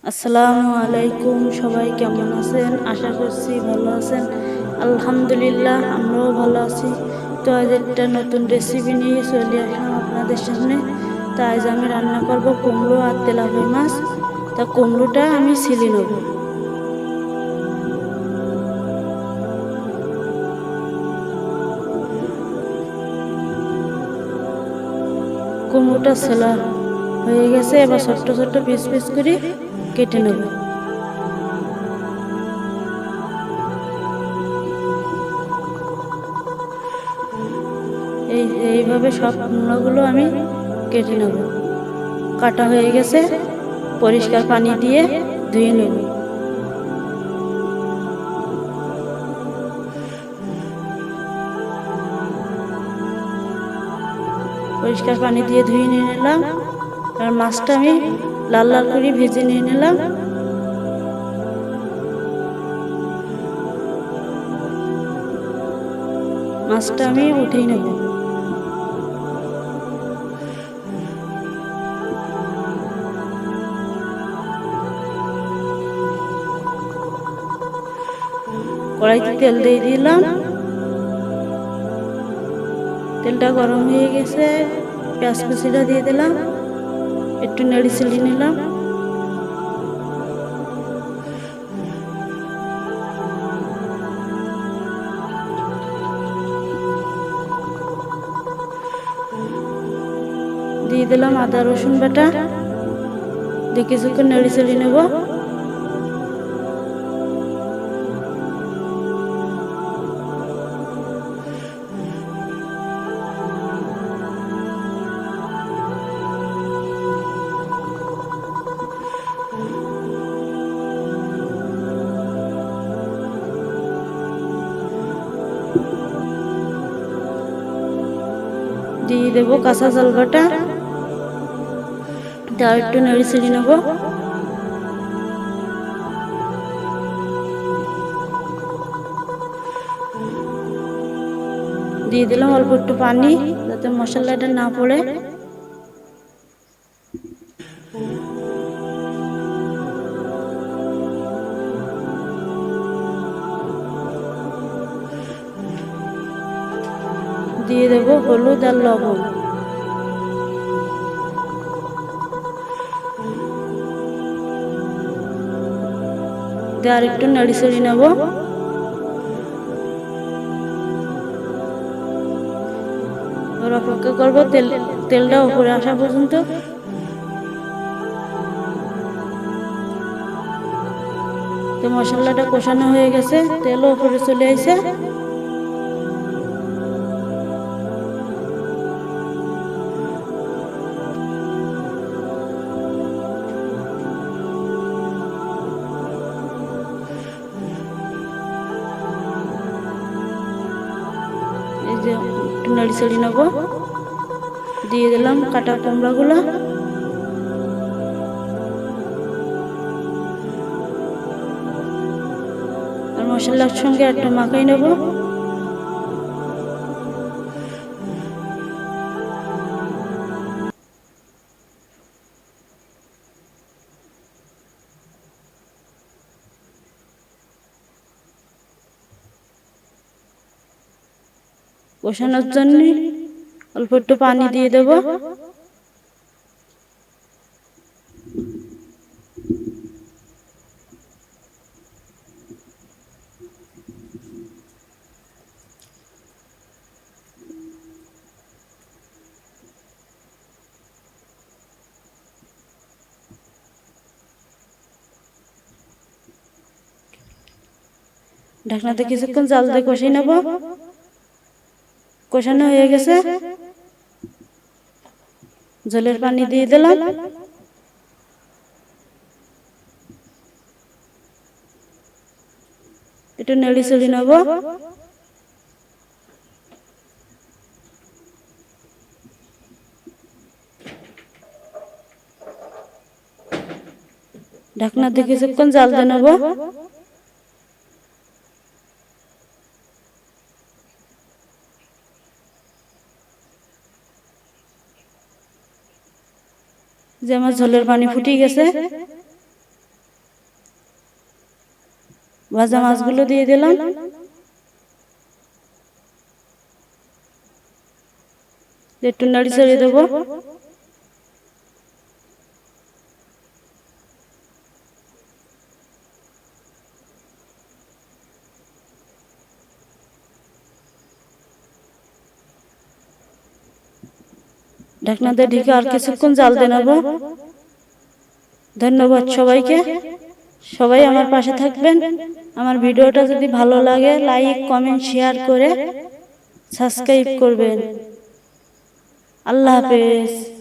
আসসালামু আলাইকুম। সবাই কেমন আছেন? আশা করছি ভালো আছেন। আলহামদুলিল্লাহ, আমরাও ভালো আছি। তো আজ একটা নতুন রেসিপি নিয়ে চলে আসলাম আপনাদের সামনে। তো আজ আমি রান্না করব কুমড়ো আর তেলাপিয়া মাছ। তা কুমড়োটা আমি ছিলে নেব। কুমড়োটা ছেলা হয়ে গেছে, এবার ছোট্ট ছোট্ট পিস পিস করে কেটে নেব। এইভাবে সব কুমড়োগুলো আমি কেটে নেব। কাটা হয়ে গেছে, পরিষ্কার পানি দিয়ে ধুয়ে নেব। পরিষ্কার পানি দিয়ে ধুয়ে নিয়ে নিলাম। আর মাছটা আমি লাল লাল করে ভেজে নিয়ে নিলাম। মাছটা আমি উঠিয়ে নেব। কড়াইতে তেল দিয়ে দিলাম। তেলটা গরম হয়ে গেছে, পেঁয়াজ কুচিটা দিয়ে দিলাম, একটু নেড়ে চেড়ে নিলাম। দিয়ে দিলাম আদা রসুন বাটা, দিয়ে কিছুক্ষণ নেড়ে চেড়ে নেব। দিয়ে দেবো কাঁচা ঝাল বাটা, তার একটু নেড়ে চেড়ে নেব। দিয়ে দিলাম অল্প একটু পানি, যাতে মশলাটা না পড়ে। দিয়ে দেবো হলুদ আর লবণ। দিয়ে আর একটু নেড়ে চেড়ে নেব। অপেক্ষা করবো তেলটা উপরে আসা পর্যন্ত। তো মশলাটা কষানো হয়ে গেছে, তেলও উপরে চলে আসে। এই যে একটু নেড়ে চেড়ে নেব। দিয়ে দিলাম কাটা কুমড়াগুলো। আর মশলার সঙ্গে একটু মাখাই নেব। কষানোর জন্য অল্প একটু পানি দিয়ে দেব। ঢাকনাতে কিছুক্ষণ জাল দিয়ে কষিয়ে নেব। কষানো হয়ে গেছে, জলের পানি দিয়ে দিলাম। একটু নেড়ে চেড়ে নেব। ঢাকনা দিয়ে কিছুক্ষণ জাল দিয়ে নেব। যে আমার ঝোলের পানি ফুটে গেছে, ভাজা মাছগুলো দিয়ে দিলাম। একটু নাড়ি ছাড়িয়ে দেবো। ঢাকনা দিয়ে ঢেকে আর কিছুক্ষণ জাল দিয়ে নেব। ধন্যবাদ সবাইকে। সবাই আমার পাশে থাকবেন। আমার ভিডিওটা যদি ভালো লাগে লাইক কমেন্ট শেয়ার করে সাবস্ক্রাইব করবেন। আল্লাহ হাফেজ।